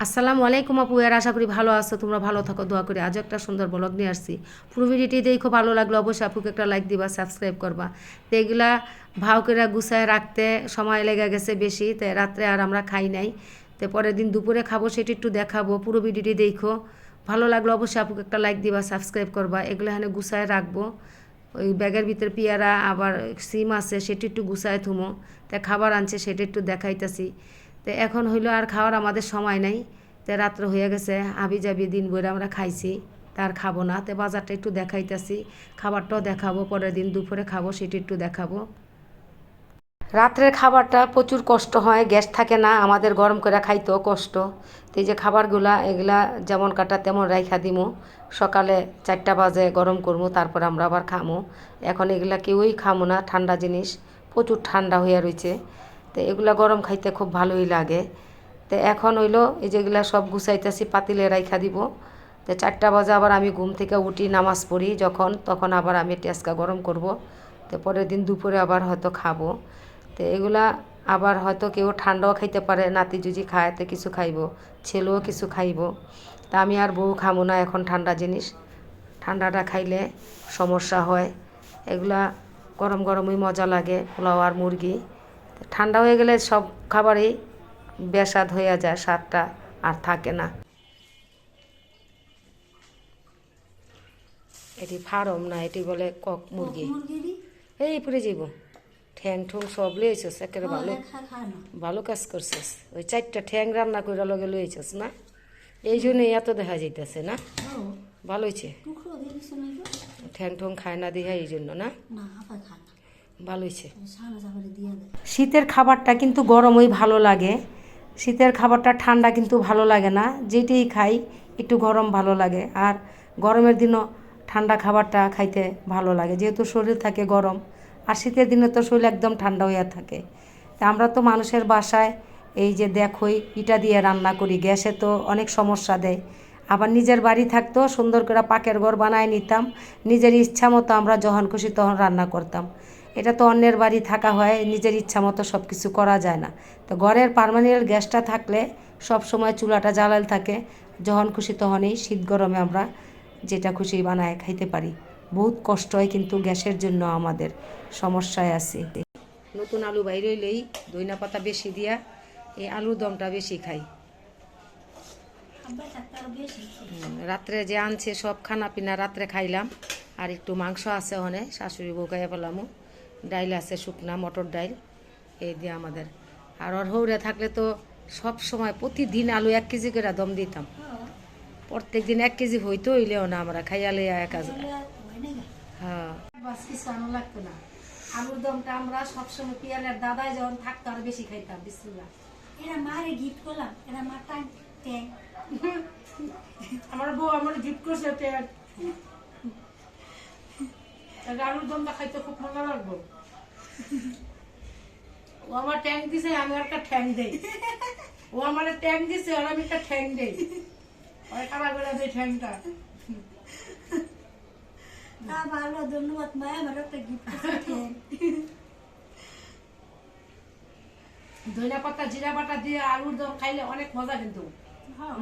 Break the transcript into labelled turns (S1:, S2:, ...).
S1: আসসালামু আলাইকুম আপু, এর আশা করি ভালো আছো, তোমরা ভালো থাকো, দোয়া করি। আজও একটা সুন্দর ব্লগ নিয়ে আসছি। পুরো ভিডিওটি দেখো, ভালো লাগলো অবশ্যই আপুকে একটা লাইক দিবা, সাবস্ক্রাইব করবা। তো এগুলা ভাও করে গুছায় রাখতে সময় লেগে গেছে বেশি, তো রাত্রে আর আমরা খাই নাই। তো পরের দিন দুপুরে খাবো, সেটা একটু দেখাবো। পুরো ভিডিওটি দেখো, ভালো লাগলো অবশ্যই আপুকে একটা লাইক দিবা, সাবস্ক্রাইব করবা। এগুলো এখানে গুছায় রাখবো। ওই ব্যাগের ভিতরে পেয়ারা আবার সিম আছে, সেটা একটু গুছায় থুমো। তা খাবার আনছে সেটা একটু দেখাইতেছি। তো এখন হইলো আর খাওয়ার আমাদের সময় নাই। তো রাত্র হয়ে গেছে, আবি যাবি দিন বইরে আমরা খাইছি, তার খাবো না। তো বাজারটা একটু দেখাইতেছি, খাবারটাও দেখাবো। পরের দিন দুপুরে খাবো, সেটা একটু দেখাবো। রাত্রের খাবারটা প্রচুর কষ্ট হয়, গ্যাস থাকে না আমাদের, গরম করে খাইতেও কষ্ট। তো এই যে খাবারগুলা এগুলা যেমন কাটা তেমন রাইখা দিমু, সকালে 4টা বাজে গরম করবো, তারপর আমরা আবার খামো। এখন এগুলা কেউই খামো না, ঠান্ডা জিনিস, প্রচুর ঠান্ডা হইয়া রয়েছে। তো এগুলা গরম খাইতে খুব ভালোই লাগে। তো এখন হইলো এই যেগুলা সব গুছাইতেছি, পাতিলে রাইখা দিব। তো 4টা বাজে আবার আমি ঘুম থেকে উঠি, নামাজ পড়ি যখন, তখন আবার আমি টেস্কা গরম করব। তো পরের দিন দুপুরে আবার হয়তো খাবো। তো এগুলা আবার হয়তো কেউ ঠান্ডাও খাইতে পারে, নাতি জুজি খায় তো কিছু খাইব, ছেলেও কিছু খাইব। তা আমি আর বউ খাবো না এখন ঠান্ডা জিনিস, ঠান্ডাটা খাইলে সমস্যা হয়। এগুলা গরম গরমই মজা লাগে, পোলাও আর মুরগি। ঠান্ডা হয়ে গেলে সব খাবারই বেস্বাদ হয়ে যায়, স্বাদটা আর থাকে না। এটি ফার্ম না, এটি বলে কক মুরগি। এই পরে যাইব, ঠ্যাং ঠুং সব লইছিস একেবারে, ভালো ভালো কাজ করছিস। ওই 4টা ঠ্যাং রান্না করে লগে লইছিস না, এই জন্যই এত দেখা যাইতেছে না। ভালো হয়েছে, ঠ্যাং ঠুং খায় না দেখা, এই জন্য না, ভালো হয়েছে। শীতের খাবারটা কিন্তু গরমই ভালো লাগে, শীতের খাবারটা ঠান্ডা কিন্তু ভালো লাগে না। যেটাই খাই একটু গরম ভালো লাগে, আর গরমের দিনও ঠান্ডা খাবারটা খাইতে ভালো লাগে, যেহেতু শরীর থাকে গরম। আর শীতের দিনে তো শরীর একদম ঠান্ডা হয়ে থাকে। তা আমরা তো মানুষের বাসায় এই যে দেখোই ইটা দিয়ে রান্না করি, গ্যাসে তো অনেক সমস্যা দেয়। আবার নিজের বাড়ি থাকতেও সুন্দর করে পাকের ঘর বানায় নিতাম, নিজের ইচ্ছা মতো আমরা যখন খুশি তখন রান্না করতাম। এটা তো অন্যের বাড়ি থাকা হয়, নিজের ইচ্ছা মতো সব কিছু করা যায় না। তো ঘরের পার্মানেন্ট গ্যাসটা থাকলে সব সময় চুলাটা জ্বালাল থাকে, যখন খুশি তখনই শীত গরমে আমরা যেটা খুশি বানায় খাইতে পারি। বহুত কষ্ট হয় কিন্তু গ্যাসের জন্য আমাদের, সমস্যায় আছি। নতুন আলু বাইর হইলেই ধইনা পাতা বেশি দিয়া এই আলুর দমটা বেশি খাই। রাত্রে যে আনছে সব খানা পিনা রাত্রে খাইলাম। আর একটু মাংস আছে ওখানে, শাশুড়ি বউ গাইয়া পেলামও, ডাইল আছে শুকনা মটর ডাইল, এই দিয়ে আমাদের। আর ওর হৌরে থাকলে তো সব সময় প্রতিদিন আলু 1 কেজি করে দম দিতাম, প্রত্যেক দিন 1 কেজি হইতো, হইলেও না আমরা খাইয়ালে 1000। হ্যাঁ, লাগতো না আলুর দমটা আমরা সবসময় পিয়ালের দাদাই যখন থাকতো আর বেশি খাইতাম। বিসমিল্লাহ,
S2: এরা মারে গিফট করলাম, এরা মা টাইম ট্যাং
S1: আমার বউ আমার গিফট করছে ট্যাং। আলুর দমটা খাইতে খুব মজা লাগবে। ও আমার ট্যাং দিছে, আমি একটা ঠ্যাং দেই। ও আমার ট্যাং দিছে আর আমি একটা ঠ্যাং দেই, ওই খারাপ করে দেই ঠ্যাংটা।
S2: ভালো, ধন্যবাদ মায়া, আমার একটা গিফট করছে।
S1: ধনিয়া পাতা জিরা বাটা দিয়ে আলুর দম খাইলে অনেক মজা কিন্তু।
S2: হ্যাঁ।